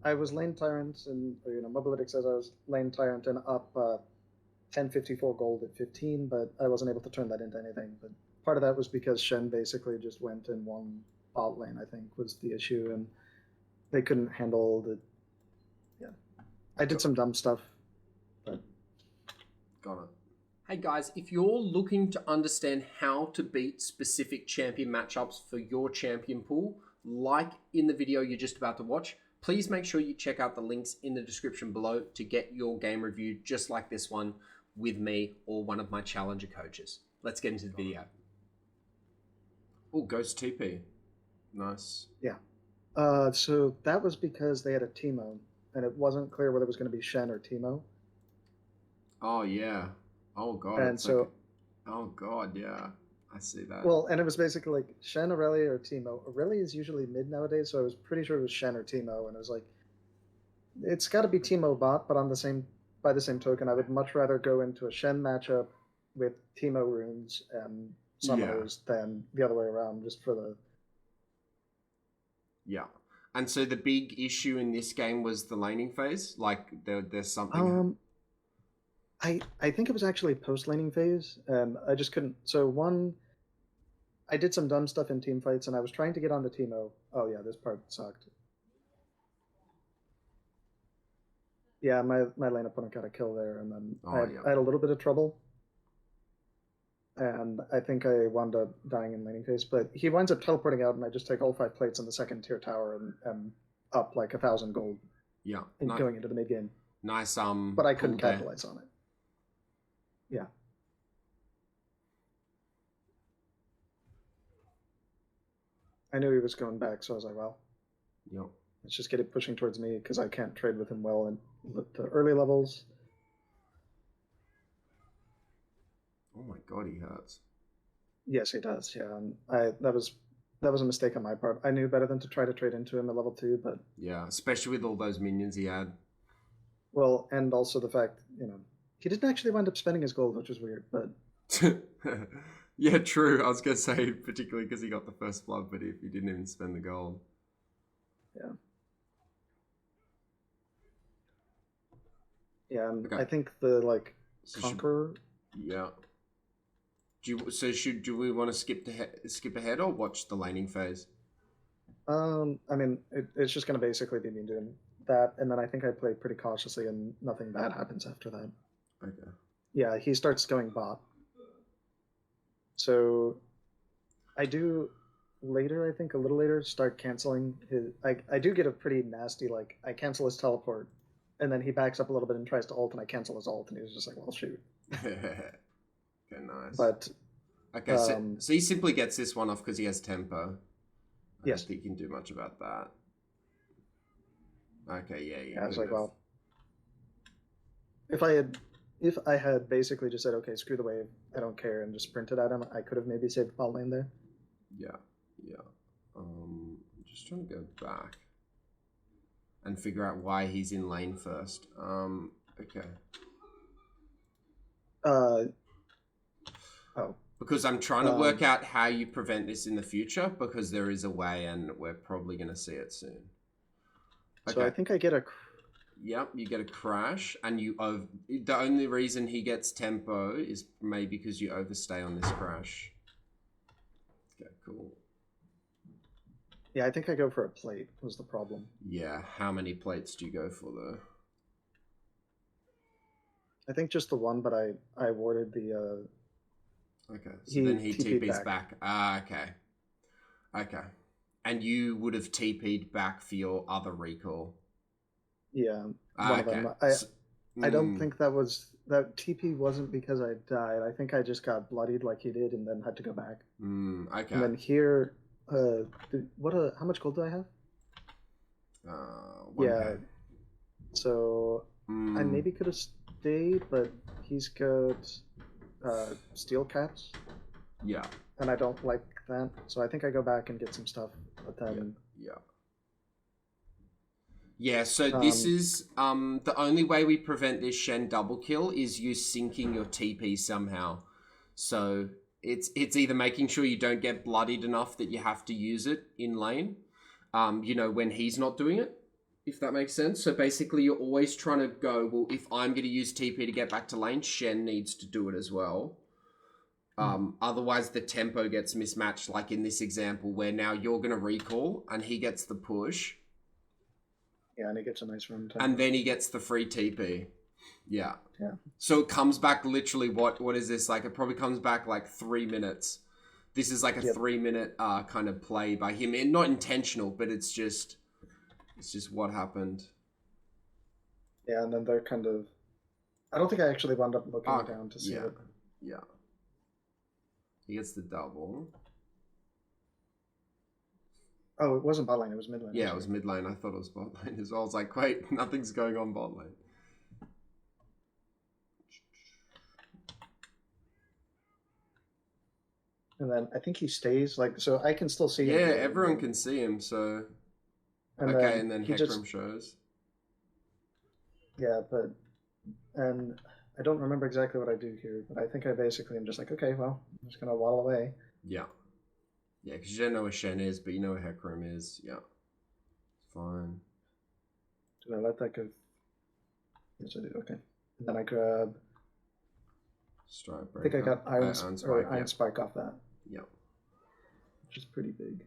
I was lane tyrant, and Mobalytics says I was lane tyrant and up 1054 gold at 15, but I wasn't able to turn that into anything. But part of that was because Shen basically just went in one bot lane, I think, was the issue, and they couldn't handle the. Yeah, I did some dumb stuff, but got it. Hey guys, if you're looking to understand how to beat specific champion matchups for your champion pool, like in the video you're just about to watch, please make sure you check out the links in the description below to get your game reviewed just like this one with me or one of my challenger coaches. Let's get into the video. Oh, Ghost TP. Nice. Yeah. So that was because they had a Teemo, and it wasn't clear whether it was going to be Shen or Teemo. Oh, yeah. Oh, God. And so... Like oh, God, yeah. I see that. Well, and it was basically like Shen, Aurelia, or Teemo. Aurelia is usually mid nowadays, so I was pretty sure it was Shen or Teemo, and it was like, it's got to be Teemo bot, but by the same token, I would much rather go into a Shen matchup with Teemo runes and summoners than the other way around, just for the... Yeah. And so the big issue in this game was the laning phase? Like, there's something... I think it was actually post-laning phase, and I just couldn't... So one, I did some dumb stuff in team fights, and I was trying to get on the Teemo. Oh yeah, this part sucked. Yeah, my lane opponent got a kill there, and then I had a little bit of trouble. And I think I wound up dying in laning phase, but he winds up teleporting out, and I just take all 5 plates in the second tier tower and up like 1,000 gold. Yeah. Going into the mid game. Nice. But I couldn't capitalize on it. Yeah. I knew he was going back, so I was like, well, yep. Let's just get it pushing towards me because I can't trade with him well in the early levels. Oh my God, he hurts. Yes, he does. Yeah, and that was a mistake on my part. I knew better than to try to trade into him at level 2, but yeah, especially with all those minions he had. Well, and also the fact he didn't actually wind up spending his gold, which was weird. But yeah, true. I was gonna say particularly because he got the first blood, but if he didn't even spend the gold. Yeah. Yeah, and okay. I think the Conqueror. Yeah. Do we want to skip ahead or watch the laning phase? I mean, it's just going to basically be me doing that, and then I think I play pretty cautiously, and nothing bad happens after that. Okay. Yeah, he starts going bot. So I do later, I think a little later, start canceling his... I do get a pretty nasty, I cancel his teleport, and then he backs up a little bit and tries to ult, and I cancel his ult, and he's just like, well, shoot. Okay, nice. But okay, so he simply gets this one off because he has tempo. I yes. don't think he can do much about that. Okay, yeah. I was like, well, if I had basically just said, okay, screw the wave, I don't care, and just sprinted at him, I could have maybe saved bot lane there. Yeah. I'm just trying to go back and figure out why he's in lane first. Okay. Because I'm trying to work out how you prevent this in the future, because there is a way, and we're probably going to see it soon. Okay. So I think I get a... Yep, you get a crash, and the only reason he gets tempo is maybe because you overstay on this crash. Okay, cool. Yeah, I think I go for a plate was the problem. Yeah, how many plates do you go for though? I think just the one, but I warded the... Okay, so then he TP's back. Ah, okay. Okay. And you would have TP'd back for your other recall. Yeah, one of them. I don't think that TP wasn't because I died. I think I just got bloodied like he did and then had to go back. Okay. And then here, how much gold do I have? 1K. So I maybe could have stayed, but he's got steel caps. Yeah. And I don't like that, so I think I go back and get some stuff. But then yeah, so this is the only way we prevent this Shen double kill is you syncing your TP somehow. So it's either making sure you don't get bloodied enough that you have to use it in lane, when he's not doing it, if that makes sense. So basically, you're always trying to go, well, if I'm going to use TP to get back to lane, Shen needs to do it as well. Otherwise, the tempo gets mismatched, like in this example, where now you're going to recall, and he gets the push. Yeah, and he gets a nice run time. And then he gets the free TP. Yeah. Yeah. So it comes back literally, what is this? Like, it probably comes back like 3 minutes. This is like a 3-minute kind of play by him. And not intentional, but it's just what happened. Yeah, and then they're kind of... I don't think I actually wound up looking down to see it. Yeah. He gets the double. Oh, it wasn't bot lane, it was mid lane. Yeah, it was mid lane. I thought it was bot lane as well. I was like, wait, nothing's going on bot lane. And then I think he stays, like, so I can still see him. Yeah, everyone can see him, so... And okay, and then Hecarim shows. Yeah, but... And I don't remember exactly what I do here, but I think I basically am just like, okay, well, I'm just going to waddle away. Yeah. Yeah, because you don't know where Shen is, but you know where Hecarim is. Yeah. Fine. Did I let that go? Yes, I did. Okay. And then I grab... Strike I think I got Iron Spike, Spike off that. Yeah. Which is pretty big.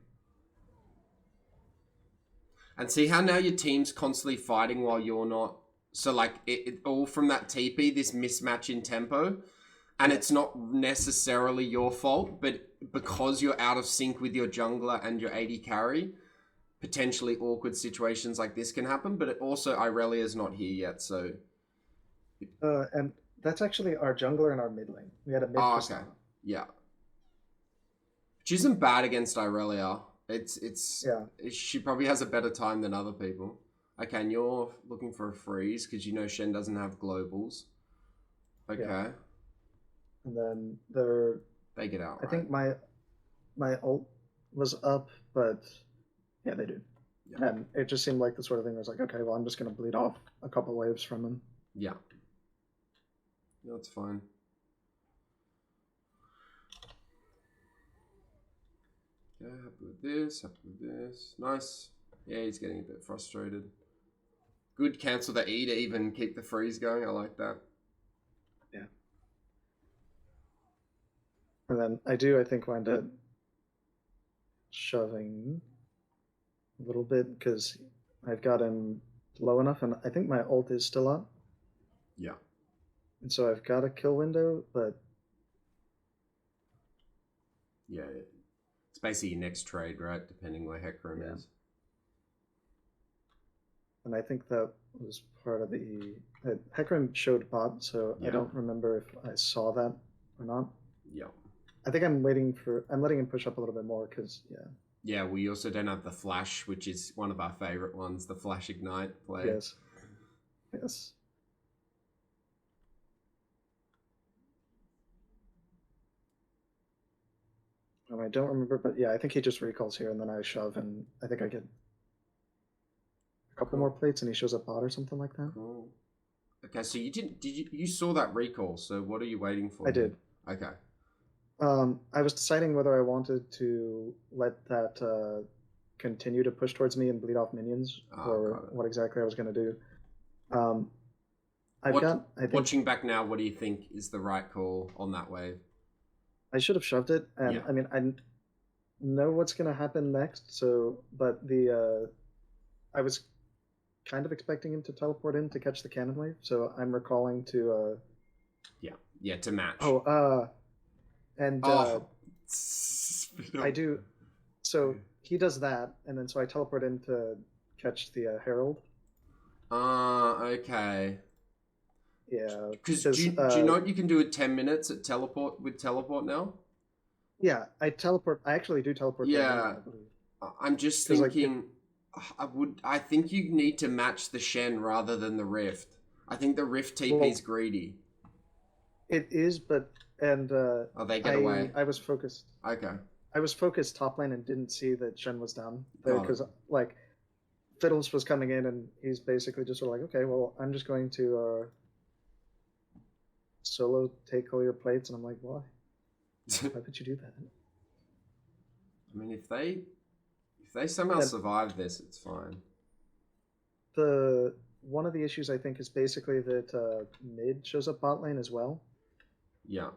And see how now your team's constantly fighting while you're not... So, like, it all from that TP, this mismatch in tempo. And it's not necessarily your fault, but because you're out of sync with your jungler and your AD carry, potentially awkward situations like this can happen. But it also, Irelia's not here yet, so... And that's actually our jungler and our mid lane. We had a mid Tristana. Okay. Yeah. Which isn't bad against Irelia. She probably has a better time than other people. Okay, and you're looking for a freeze because you know Shen doesn't have globals. Okay. Yeah. And then they get out. I think my ult was up, but yeah, they do. Yeah. And it just seemed like the sort of thing where I was like, okay, well, I'm just gonna bleed off a couple waves from him. Yeah. Yeah, that's fine. Yeah, happy with this, happy with this. Nice. Yeah, he's getting a bit frustrated. Good cancel the E to even keep the freeze going. I like that. Yeah. And then I think wind up shoving a little bit because I've got him low enough, and I think my ult is still up. Yeah. And so I've got a kill window, but... Yeah, it's basically your next trade, right? Depending where Hecarim is. And I think that was part of the... Hecarim showed bot, so I don't remember if I saw that or not. Yeah. I think I'm letting him push up a little bit more, because, Yeah, we also don't have the flash, which is one of our favorite ones, the flash ignite play. Yes. Yes. I don't remember, but yeah, I think he just recalls here, and then I shove, and I think I get a couple more plates, and he shows up bot or something like that. Cool. Okay, so you saw that recall? So what are you waiting for? I did. Okay. I was deciding whether I wanted to let that continue to push towards me and bleed off minions, or what exactly I was going to do. I think, watching back now, what do you think is the right call on that wave? I should have shoved it, and I mean, I know what's going to happen next. So, but I was kind of expecting him to teleport in to catch the cannon wave. So I'm recalling to. To match. I do. So he does that, and then so I teleport in to catch the herald. Okay. Yeah, because do you know what you can do at 10 minutes at teleport now? Yeah, I actually do teleport. Yeah, I'm just thinking. I think you need to match the Shen rather than the Rift. I think the Rift TP is greedy. It is, but they get away. I was focused. Okay. I was focused top lane and didn't see that Shen was down there because like Fiddles was coming in and he's basically just sort of like, okay, well, I'm just going to solo take all your plates, and I'm like, why? Why would you do that? I mean, if they somehow survive this, it's fine. one of the issues I think is basically that mid shows up bot lane as well. Yeah.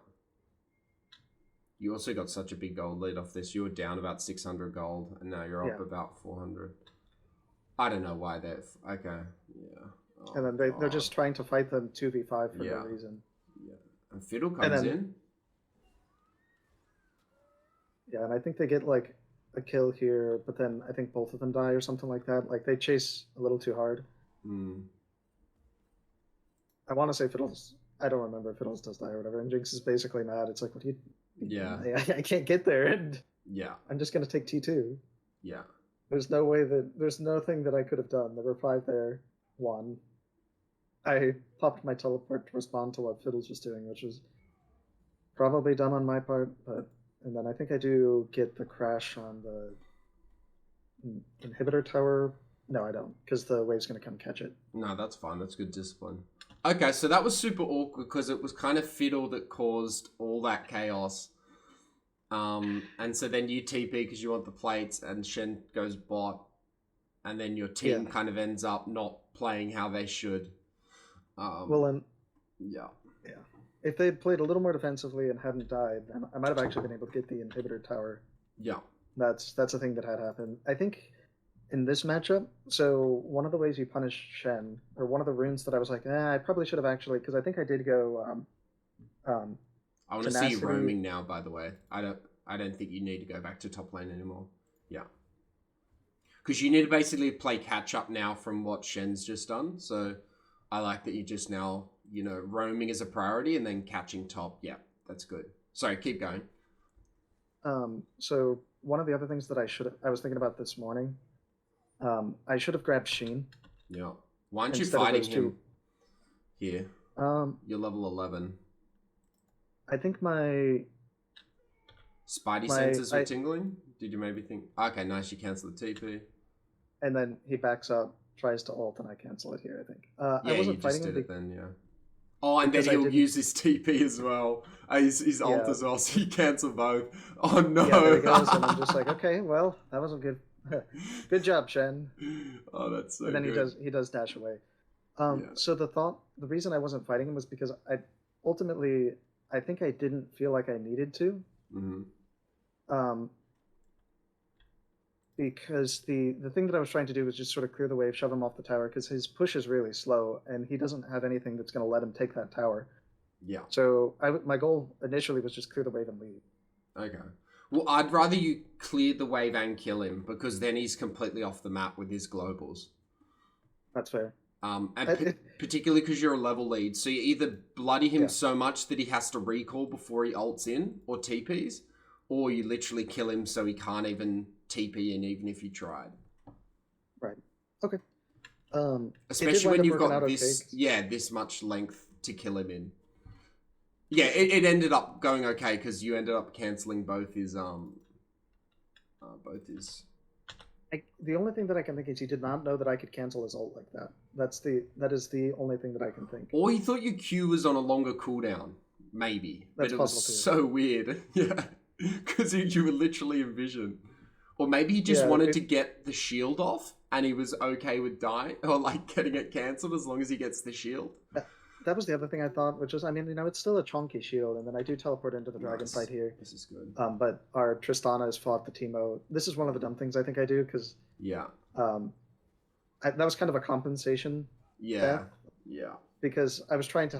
You also got such a big gold lead off this. You were down about 600 gold, and now you're up about 400. I don't know why they're... Okay, yeah. Oh, and then they're just trying to fight them 2v5 for no reason. Yeah. And Fiddle comes in. Yeah, and I think they get, like, a kill here, but then I think both of them die or something like that. Like, they chase a little too hard. I want to say Fiddles... I don't remember if Fiddles does die or whatever, and Jinx is basically mad. It's like, what do you... Yeah. I can't get there, and I'm just going to take T2. Yeah. There's no way that... There's nothing that I could have done. There were 5 there. 1. I popped my teleport to respond to what Fiddles was doing, which was probably dumb on my part, but... And then I think I do get the crash on the inhibitor tower. No, I don't, because the wave's going to come catch it. No, that's fine. That's good discipline. Okay, so that was super awkward because it was kind of Fiddle that caused all that chaos. And so then you TP because you want the plates, and Shen goes bot, and then your team kind of ends up not playing how they should. Yeah. If they had played a little more defensively and hadn't died, then I might have actually been able to get the inhibitor tower. Yeah. That's a thing that had happened. I think in this matchup, so one of the ways you punish Shen, or one of the runes that I was like, I probably should have actually, because I think I did go... I want to see you roaming now, by the way. I don't think you need to go back to top lane anymore. Yeah. Because you need to basically play catch up now from what Shen's just done. So I like that you just now... You know, roaming is a priority and then catching top. Yeah, that's good. Sorry, keep going. So one of the other things that I was thinking about this morning, I should have grabbed Sheen. Yeah. Why aren't you fighting him here? You're level 11. I think my Spidey senses were tingling? Did you maybe think... Okay, nice, you cancel the TP. And then he backs up, tries to ult, and I cancel it here, I think. I wasn't fighting him. Then, yeah. Oh, and then he'll use his TP as well. His ult as well, so he cancel both. Oh, no. Yeah, there he goes, and I'm just like, okay, well, that wasn't good. Good job, Shen. Oh, that's so good. And then he does dash away. So the reason I wasn't fighting him was because I think I didn't feel like I needed to. Because the thing that I was trying to do was just sort of clear the wave, shove him off the tower, because his push is really slow, and he doesn't have anything that's going to let him take that tower. Yeah. So my goal initially was just clear the wave and leave. Okay. Well, I'd rather you clear the wave and kill him, because then he's completely off the map with his globals. That's fair. Particularly because you're a level lead, so you either bloody him so much that he has to recall before he ults in, or TPs, or you literally kill him so he can't even... TP in even if you tried. Right. Okay. Especially when you've got this much length to kill him in. Yeah, it ended up going okay because you ended up cancelling both his the only thing that I can think is he did not know that I could cancel his ult like that. That is the only thing that I can think. Or he thought your Q was on a longer cooldown, maybe. That's but it was so weird. Yeah, because you were literally in vision. Or maybe he just wanted to get the shield off, and he was okay with dying, or like getting it cancelled as long as he gets the shield. That was the other thing I thought, which was, I mean, it's still a chunky shield, and then I do teleport into the dragon fight here. This is good. But our Tristana has fought the Teemo. This is one of the dumb things I think I do, because that was kind of a compensation. Yeah. Because I was trying to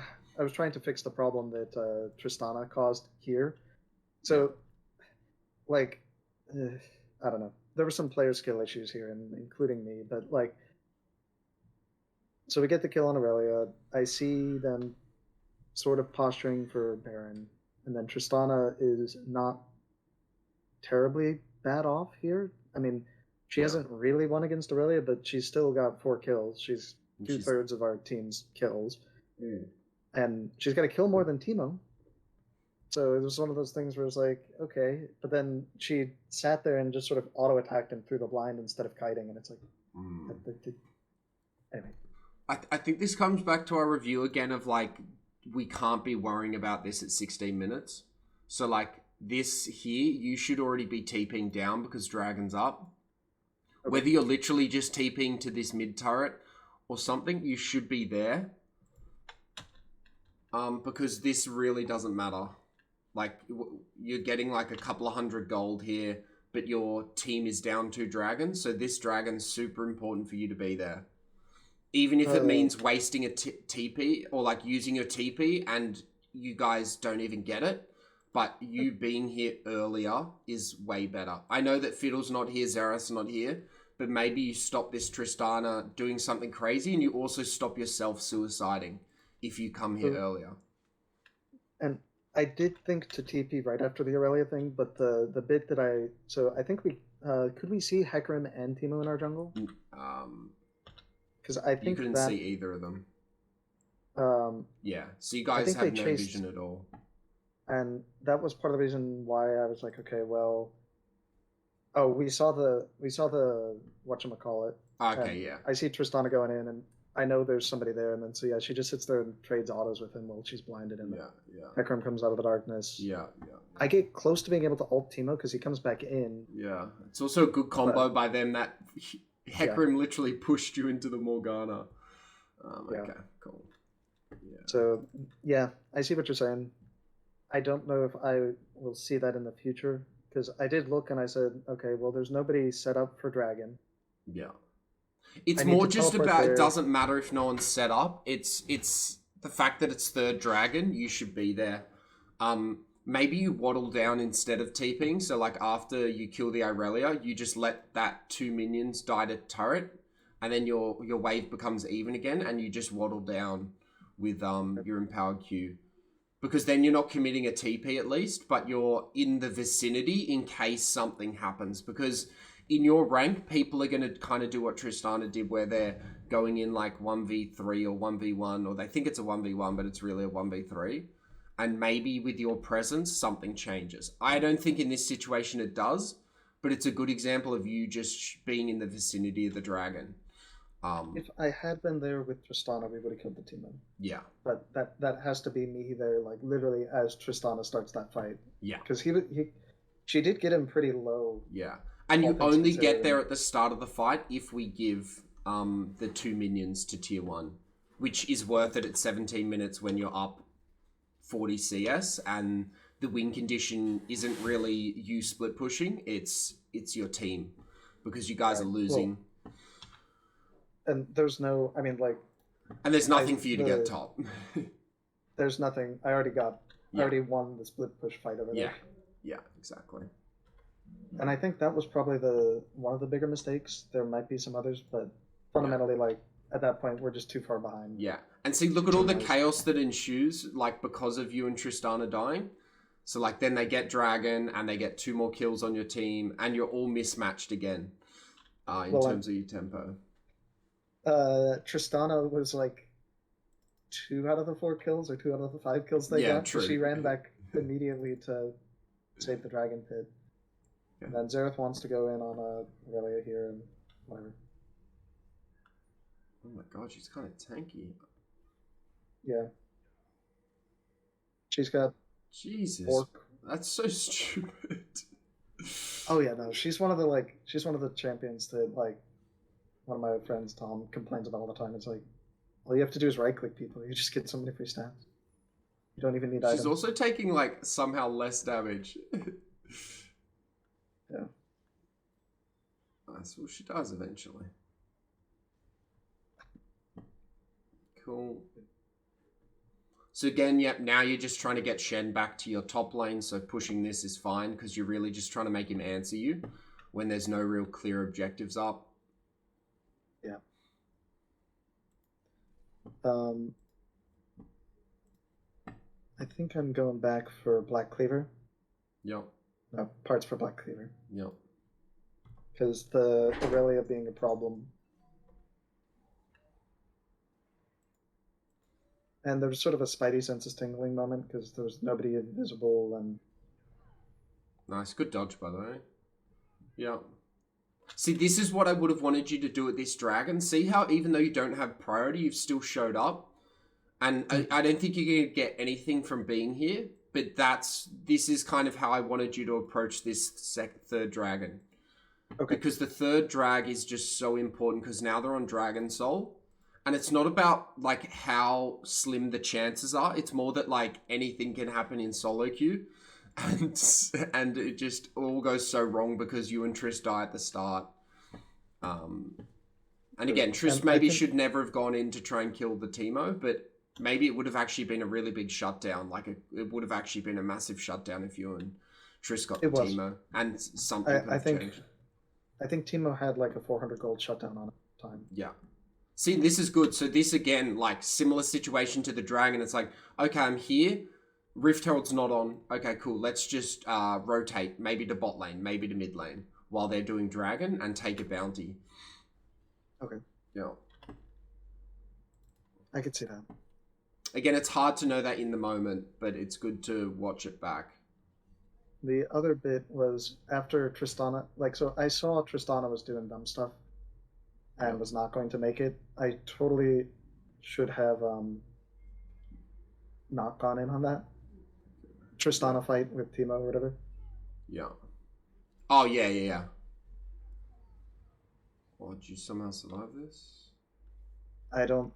fix the problem that Tristana caused here. So, like. I don't know. There were some player skill issues here, including me, but like... So we get the kill on Aurelia. I see them sort of posturing for Garen, and then Tristana is not terribly bad off here. I mean, she hasn't really won against Aurelia, but she's still got 4 kills. She's 2/3 of our team's kills. And she's got a kill more than Teemo. So it was one of those things where it was like, okay, but then she sat there and just sort of auto-attacked him through the blind instead of kiting, and it's like... Anyway. I think this comes back to our review again of, like, we can't be worrying about this at 16 minutes. So, like, this here, you should already be TPing down because Dragon's up. Okay. Whether you're literally just TPing to this mid turret, or something, you should be there. Because this really doesn't matter. Like, you're getting like a couple of 100 gold here, but your team is down 2 dragons, so this dragon's super important for you to be there. Even if it means wasting a TP, or like using your TP, and you guys don't even get it, but you being here earlier is way better. I know that Fiddle's not here, Xerath's not here, but maybe you stop this Tristana doing something crazy, and you also stop yourself suiciding if you come here earlier. And I did think to TP right after the Aurelia thing, but the bit that I think we could we see Hecarim and Teemo in our jungle? Because I think you couldn't see either of them. Yeah, so you guys have no vision at all. And that was part of the reason why I was like, okay, well, oh, we saw the whatchamacallit. Okay, yeah. I see Tristana going in, and I know there's somebody there, and then so yeah, she just sits there and trades autos with him while she's blinded, and Hecarim comes out of the darkness. Yeah. I get close to being able to ult Teemo because he comes back in. Yeah, it's also a good combo by them that Hecarim literally pushed you into the Morgana. Okay, cool. Yeah. So yeah, I see what you're saying. I don't know if I will see that in the future, because I did look and I said, okay, well, there's nobody set up for Dragon. Yeah. It's more just about, it doesn't matter if no one's set up. It's the fact that it's 3rd dragon, you should be there. Maybe you waddle down instead of TPing, so like after you kill the Aurelia, you just let that 2 minions die to turret, and then your wave becomes even again, and you just waddle down with your empowered Q. Because then you're not committing a TP at least, but you're in the vicinity in case something happens. Because in your rank, people are going to kind of do what Tristana did, where they're going in like 1v3 or 1v1, or they think it's a 1v1, but it's really a 1v3. And maybe with your presence, something changes. I don't think in this situation it does, but it's a good example of you just being in the vicinity of the dragon. If I had been there with Tristana, we would have killed the Teemo. Yeah. But that has to be me there, like literally as Tristana starts that fight. Yeah. Because she did get him pretty low. Yeah. And you only get there at the start of the fight if we give the 2 minions to tier 1, which is worth it at 17 minutes when you're up 40 CS, and the win condition isn't really you split pushing, it's your team, because you guys are losing. Well, and there's no, I mean, like... And there's nothing for you to get top. There's nothing. I already won the split push fight over there. Yeah, exactly. And I think that was probably one of the bigger mistakes. There might be some others, but fundamentally, like, at that point, we're just too far behind. Yeah. And see, look at all the chaos that ensues, like, because of you and Tristana dying. So, like, then they get Dragon, and they get 2 more kills on your team, and you're all mismatched again in terms of your tempo. Tristana was, like, 2 out of the 4 kills, or 2 out of the 5 kills they got. True. So she ran back immediately to save the Dragon Pit. And then Xerath wants to go in on Aurelia here, and whatever. Oh my god, she's kind of tanky. Yeah. She's got... Jesus. That's so stupid. Oh yeah, no, she's one of the champions that, like, one of my friends, Tom, complains about all the time. It's like, all you have to do is right-click people. You just get so many free stats. You don't even need items. She's also taking, like, somehow less damage. Yeah. That's what she does eventually. Cool. So again, now you're just trying to get Shen back to your top lane, so pushing this is fine, because you're really just trying to make him answer you when there's no real clear objectives up. Yeah. I think I'm going back for Black Cleaver. Yep. No, parts for Black Cleaver. Yep. Because the Aurelia being a problem. And there was sort of a spidey senses tingling moment, because there was nobody invisible, and... Nice. Good dodge, by the way. Yeah. See, this is what I would have wanted you to do at this dragon. See how even though you don't have priority, you've still showed up? And I don't think you're going to get anything from being here, but this is kind of how I wanted you to approach this 3rd dragon. Okay. Because the 3rd drag is just so important, because now they're on Dragon Soul, And it's not about like how slim the chances are. It's more that like anything can happen in solo queue. And it just all goes so wrong because you and Triss die at the start. And again, Triss maybe should never have gone in to try and kill the Teemo, but maybe it would have actually been a really big shutdown. Like it would have actually been a massive shutdown if you and Triss got the Teemo and something could have changed. I think Teemo had like a 400 gold shutdown on it time. Yeah. See, this is good. So this again, like similar situation to the dragon. It's like, okay, I'm here. Rift Herald's not on. Okay, cool. Let's just rotate, maybe to bot lane, maybe to mid lane, while they're doing dragon and take a bounty. Okay. Yeah. I could see that. Again, it's hard to know that in the moment, but it's good to watch it back. The other bit was after Tristana, like, so I saw Tristana was doing dumb stuff and was not going to make it. I totally should have not gone in on that Tristana fight with Teemo or whatever. Yeah. Oh, yeah. Oh, did you somehow survive this? I don't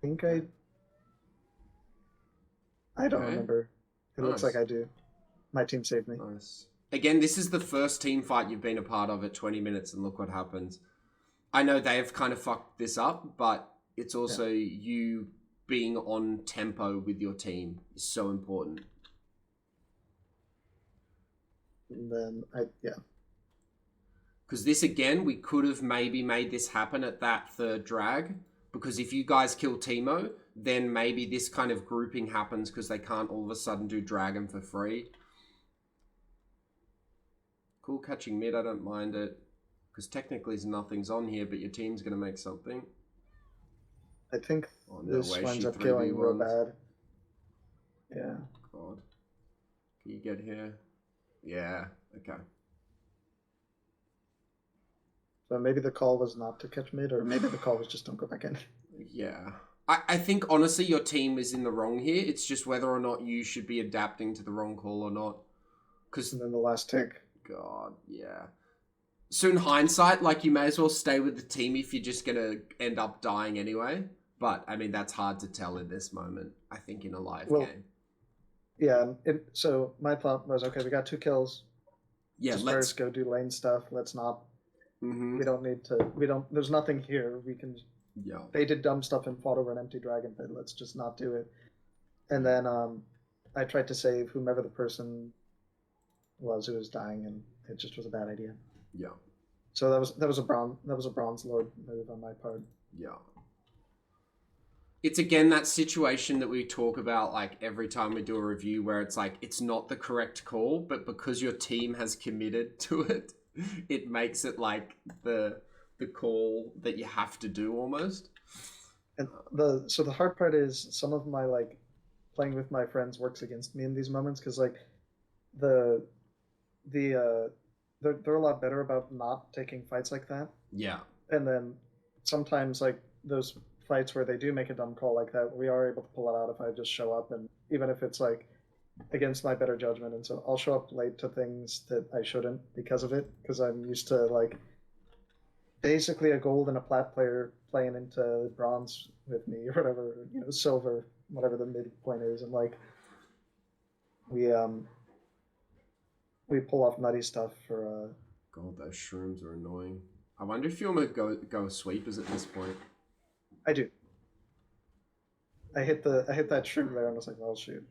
think I don't remember. It looks like I do. My team saved me. Nice. Again, this is the first team fight you've been a part of at 20 minutes, and look what happens. I know they have kind of fucked this up, but it's also you being on tempo with your team is so important. And then, Because this, again, we could have maybe made this happen at that third drag. Because if you guys kill Teemo, then maybe this kind of grouping happens because they can't all of a sudden do dragon for free. Cool catching mid, I don't mind it. Because technically nothing's on here, but your team's going to make something. I think this winds up killing real bad. Yeah. God. Can you get here? Yeah, okay. So maybe the call was not to catch mid, or maybe the call was just don't go back in. Yeah. I think, honestly, your team is in the wrong here. It's just whether or not you should be adapting to the wrong call or not. And then the last tick. God, yeah. So in hindsight, like, you may as well stay with the team if you're just going to end up dying anyway. But, I mean, that's hard to tell in this moment, I think, in a live game. Yeah, so my thought was, okay, we got 2 kills. Yeah, let's first go do lane stuff. Let's not... We don't need to... There's nothing here. We can... Yeah. They did dumb stuff and fought over an empty dragon pit. Let's just not do it. And then I tried to save whomever the person was who was dying, and it just was a bad idea. Yeah. So that was a bronze lord move on my part. Yeah. It's again that situation that we talk about like every time we do a review where it's like it's not the correct call, but because your team has committed to it, it makes it like the call that you have to do almost. And the hard part is some of my like playing with my friends works against me in these moments because like they're a lot better about not taking fights like that. Yeah. And then sometimes like those fights where they do make a dumb call like that, we are able to pull it out if I just show up, and even if it's like against my better judgment. And so I'll show up late to things that I shouldn't because of it, because I'm used to like basically a gold and a plat player playing into bronze with me or whatever, silver, whatever the midpoint is, and like we pull off nutty stuff for God, those shrooms are annoying. I wonder if you want to go sweepers at this point. I do. I hit that shroom there and I was like, well, shoot.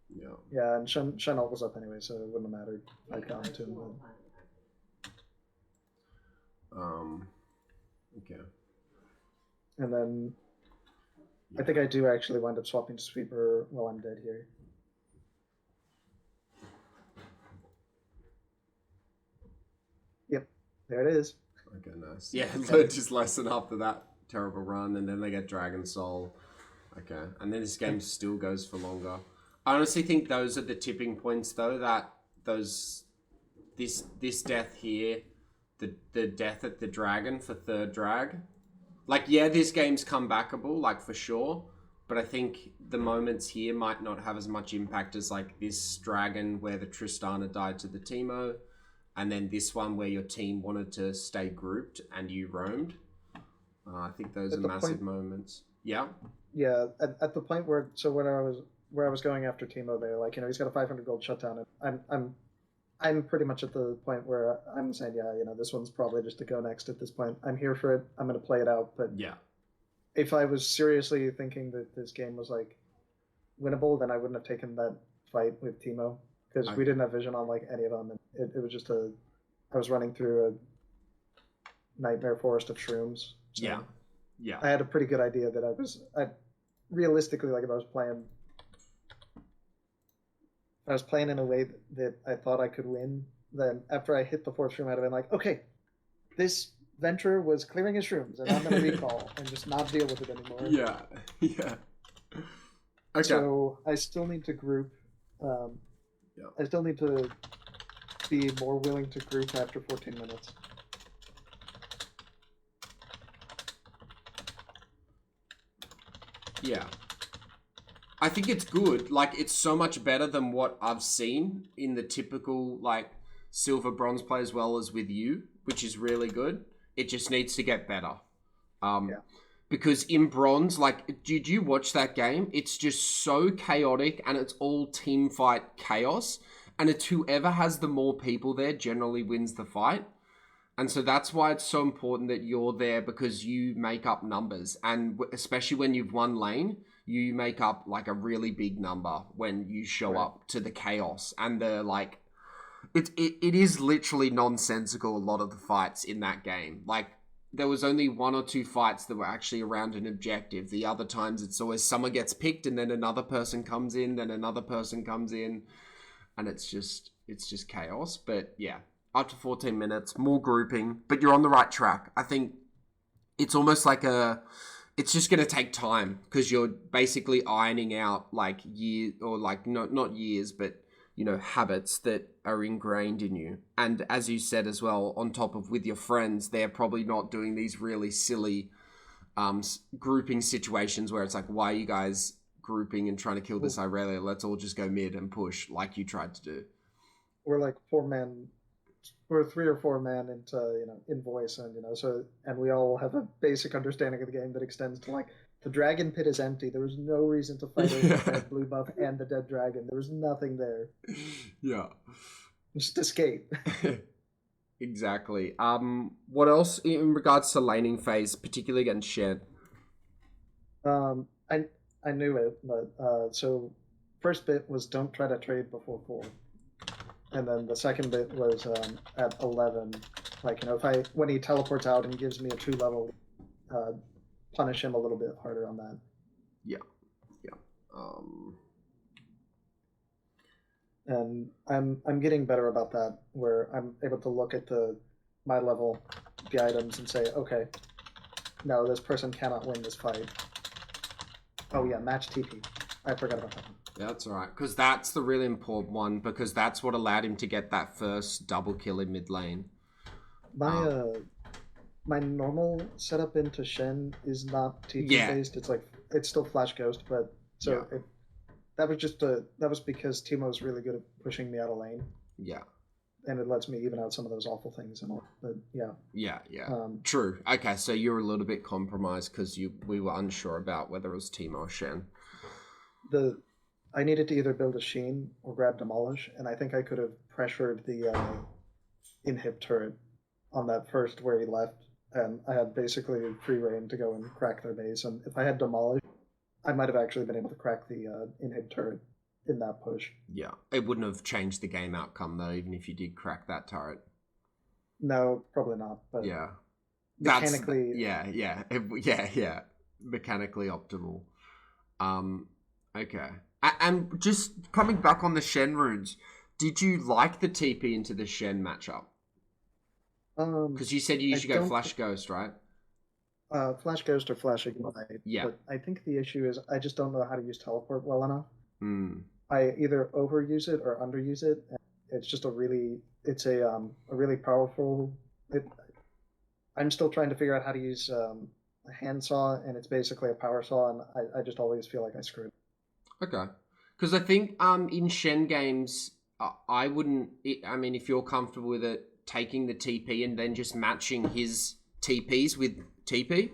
Yeah. Yeah, and Shen was up anyway, so it wouldn't have mattered. I'd gone to him. Okay. And then I think I do actually wind up swapping to sweeper while I'm dead here. Yep, there it is. Okay, nice. Yeah, just lesson after that terrible run, and then they get Dragon Soul. Okay, and then this game still goes for longer. I honestly think those are the tipping points, though. This death here, the death at the dragon for third drag. Like, yeah, this game's comebackable, like for sure. But I think the moments here might not have as much impact as like this dragon where the Tristana died to the Teemo, and then this one where your team wanted to stay grouped and you roamed. I think those At are the massive point- moments. Yeah. Yeah, at the point where where I was going after Timo there, like, he's got a 500 gold shutdown, and I'm pretty much at the point where I'm saying, yeah, this one's probably just to go next at this point. I'm here for it. I'm going to play it out. But Yeah. if I was seriously thinking that this game was like winnable, then I wouldn't have taken that fight with Timo, because we didn't have vision on like any of them. And it was just I was running through a nightmare forest of shrooms. So Yeah. Yeah. I had a pretty good idea that I realistically, like, if I was playing in a way that I thought I could win, then after I hit the fourth shroom, I'd have been like, okay, this venture was clearing his shrooms, and I'm going to recall and just not deal with it anymore. Yeah. Yeah. Okay. So I still need to group. Yeah. I still need to be more willing to group after 14 minutes. Yeah. I think it's good. Like, it's so much better than what I've seen in the typical, like, silver bronze play, as well as with you, which is really good. It just needs to get better. Yeah. Because in bronze, like, did you watch that game? It's just so chaotic, and it's all team fight chaos. And it's whoever has the more people there generally wins the fight. And so that's why it's so important that you're there, because you make up numbers. And especially when you've won lane, you make up like a really big number when you show up to the chaos. And the like, it is literally nonsensical, a lot of the fights in that game. Like, there was only 1 or 2 fights that were actually around an objective. The other times it's always someone gets picked and then another person comes in, then another person comes in. And it's just chaos. But yeah. Up to 14 minutes, more grouping, but you're on the right track. I think it's almost like it's just going to take time, because you're basically ironing out like years, or like not years, but habits that are ingrained in you. And as you said as well, on top of with your friends, they're probably not doing these really silly grouping situations where it's like, why are you guys grouping and trying to kill this Irelia? Let's all just go mid and push like you tried to do. We're like 4 men. We're 3 or 4 men into invoice, and and we all have a basic understanding of the game that extends to like the dragon pit is empty. There was no reason to fight over the dead blue buff and the dead dragon. There was nothing there. Yeah, just escape. Exactly. What else in regards to laning phase, particularly against Shen? I knew it, but so first bit was don't try to trade before 4. And then the second bit was at 11, like, when he teleports out and gives me a 2 level, punish him a little bit harder on that. Yeah. And I'm getting better about that, where I'm able to look at my level, the items, and say, okay, no, this person cannot win this fight. Oh yeah, match TP. I forgot about that one. Yeah, that's all right, because that's the really important one, because that's what allowed him to get that first double kill in mid lane. My normal setup into Shen is not TP based. It's still Flash Ghost, but that was because Timo's really good at pushing me out of lane. Yeah. And it lets me even out some of those awful things and all. But yeah. Yeah. True. Okay, so you're a little bit compromised because we were unsure about whether it was Timo or Shen. I needed to either build a Sheen or grab Demolish, and I think I could have pressured the inhib turret on that first where he left, and I had basically free reign to go and crack their base. And if I had Demolish, I might have actually been able to crack the inhib turret in that push. Yeah, it wouldn't have changed the game outcome though, even if you did crack that turret. No, probably not. But yeah, mechanically, mechanically optimal. Okay. And just coming back on the Shen runes, did you like the TP into the Shen matchup? Because you said you usually go Flash Ghost, right? Flash Ghost or Flash Ignite. Yeah. But I think the issue is I just don't know how to use Teleport well enough. Mm. I either overuse it or underuse it. It's just a really powerful. I'm still trying to figure out how to use a hand saw, and it's basically a power saw, and I just always feel like I screwed. Okay, because I think in Shen games, I wouldn't. I mean, if you're comfortable with it, taking the TP and then just matching his TPs with TP,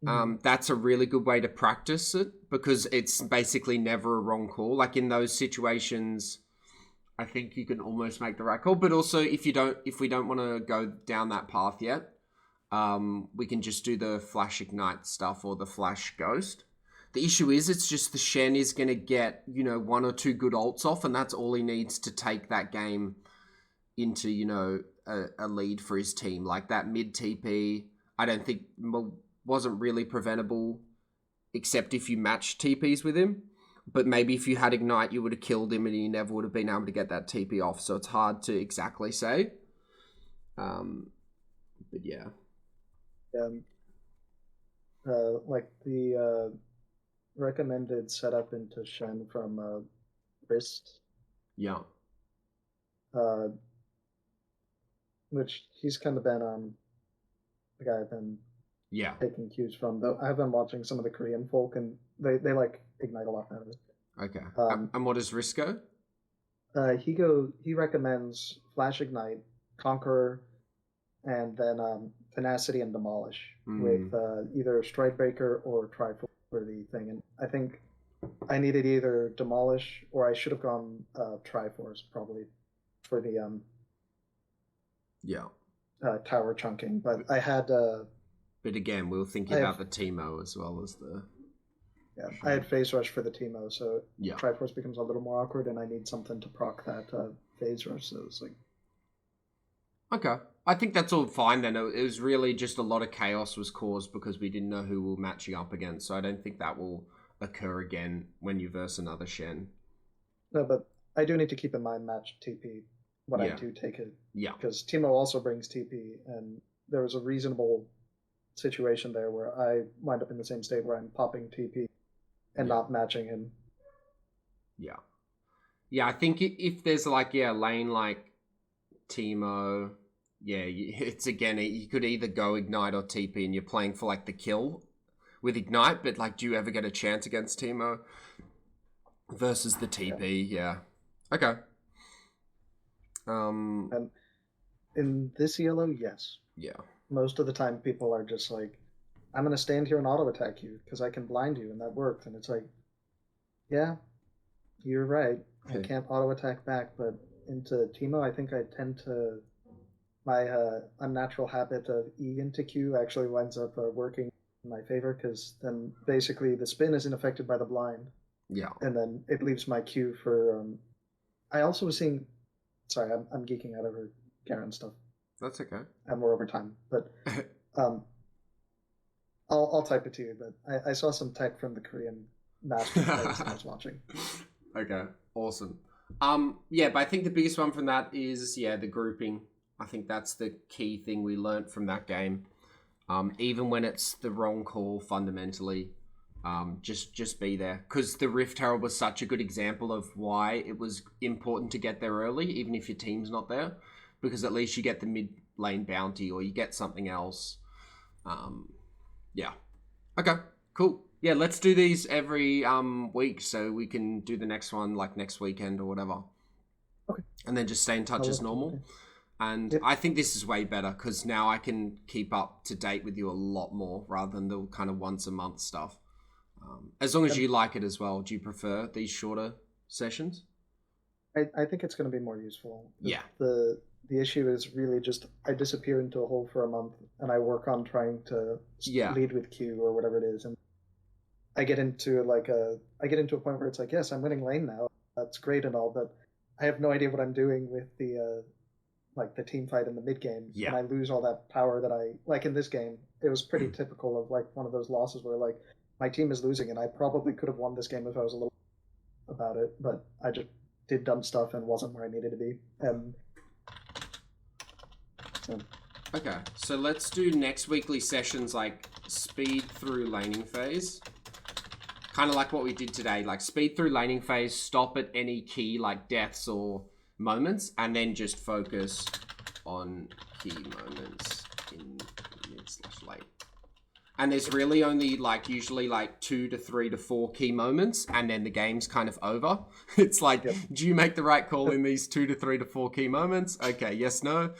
That's a really good way to practice it because it's basically never a wrong call. Like in those situations, I think you can almost make the right call. But also, if we don't want to go down that path yet, we can just do the flash ignite stuff or the flash ghost. The issue is, it's just the Shen is going to get, one or two good ults off, and that's all he needs to take that game into, a lead for his team. Like that mid TP, I don't think wasn't really preventable, except if you matched TPs with him. But maybe if you had ignite, you would have killed him, and he never would have been able to get that TP off. So it's hard to exactly say. But yeah. Like the recommended setup into Shen from Wrist. Yeah. Which he's kind of been the guy I've been taking cues from. Though I've been watching some of the Korean folk, and they like ignite a lot better. Okay. And what does Risk go? He recommends Flash Ignite, Conqueror, and then Tenacity and Demolish with either Stridebreaker or Triforce for the thing. And I think I needed either Demolish or I should have gone Triforce probably for the tower chunking. But I had. But again, we were thinking about the Teemo as well as the. Yeah, I had Phase Rush for the Teemo, so Triforce becomes a little more awkward, and I need something to proc that Phase Rush. So it's like. Okay. I think that's all fine then. It was really just a lot of chaos was caused because we didn't know who we were matching up against. So I don't think that will occur again when you verse another Shen. No, but I do need to keep in mind match TP when I do take it. Yeah. Because Teemo also brings TP, and there was a reasonable situation there where I wind up in the same state where I'm popping TP and not matching him. Yeah. Yeah, I think if there's lane like Teemo, it's again, you could either go Ignite or TP and you're playing for the kill with Ignite, but do you ever get a chance against Teemo versus the TP? Yeah. Okay. And in this yellow, yes. Yeah. Most of the time people are just like, I'm going to stand here and auto attack you because I can blind you, and that works. And it's like, yeah, you're right. I can't auto attack back, but into Teemo, I think I tend to, my unnatural habit of E into Q actually winds up working in my favor, because then basically the spin isn't affected by the blind. Yeah. And then it leaves my Q for, I also was seeing, sorry, I'm geeking out over Garen stuff. That's okay. And we're over time, but I'll type it to you. But I saw some tech from the Korean master that I was watching. Okay, awesome. But I think the biggest one from that is the grouping. I think that's the key thing we learnt from that game. Even when it's the wrong call, fundamentally, just be there, because the Rift Herald was such a good example of why it was important to get there early, even if your team's not there. Because at least you get the mid lane bounty or you get something else. Okay, cool. Yeah, let's do these every week so we can do the next one next weekend or whatever. Okay. And then just stay in touch as normal. Okay. And I think this is way better because now I can keep up to date with you a lot more rather than the kind of once a month stuff. As long as you like it as well. Do you prefer these shorter sessions? I think it's going to be more useful. Yeah. The issue is really just I disappear into a hole for a month and I work on trying to lead with Q or whatever it is, and I get into a point where it's like, yes, I'm winning lane now. That's great and all, but I have no idea what I'm doing with the the team fight in the mid game. Yeah. And I lose all that power that I in this game. It was pretty typical of one of those losses where my team is losing and I probably could have won this game if I was a little about it, but I just did dumb stuff and wasn't where I needed to be. Okay, so let's do next weekly sessions speed through laning phase. Kind of like what we did today, speed through laning phase, stop at any key deaths or moments, and then just focus on key moments in mid/late. And there's really only usually 2 to 3 to 4 key moments, and then the game's kind of over. It's do you make the right call in these 2 to 3 to 4 key moments? Okay, yes, no.